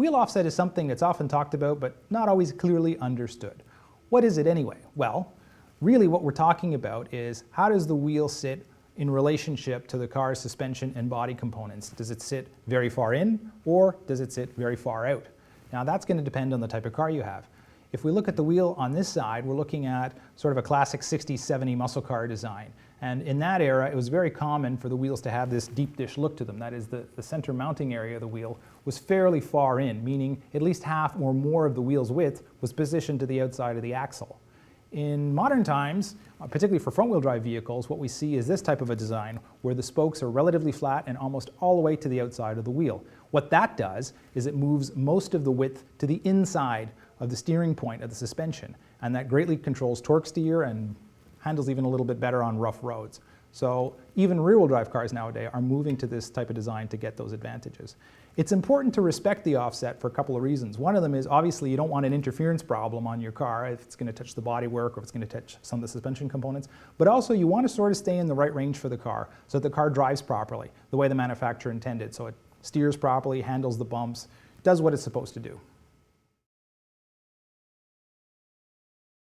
Wheel offset is something that's often talked about but not always clearly understood. What is it anyway? Well, really what we're talking about is how does the wheel sit in relationship to the car's suspension and body components? Does it sit very far in or does it sit very far out? Now that's going to depend on the type of car you have. If we look at the wheel on this side, we're looking at sort of a classic 60s, 70s muscle car design. And in that era, it was very common for the wheels to have this deep dish look to them. That is, the center mounting area of the wheel was fairly far in, meaning at least half or more of the wheel's width was positioned to the outside of the axle. In modern times, particularly for front-wheel drive vehicles, what we see is this type of a design where the spokes are relatively flat and almost all the way to the outside of the wheel. What that does is it moves most of the width to the inside of the steering point of the suspension, and that greatly controls torque steer and handles even a little bit better on rough roads. So even rear-wheel drive cars nowadays are moving to this type of design to get those advantages. It's important to respect the offset for a couple of reasons. One of them is obviously you don't want an interference problem on your car if it's going to touch the bodywork or if it's going to touch some of the suspension components. But also you want to sort of stay in the right range for the car so that the car drives properly, the way the manufacturer intended. So it steers properly, handles the bumps, does what it's supposed to do.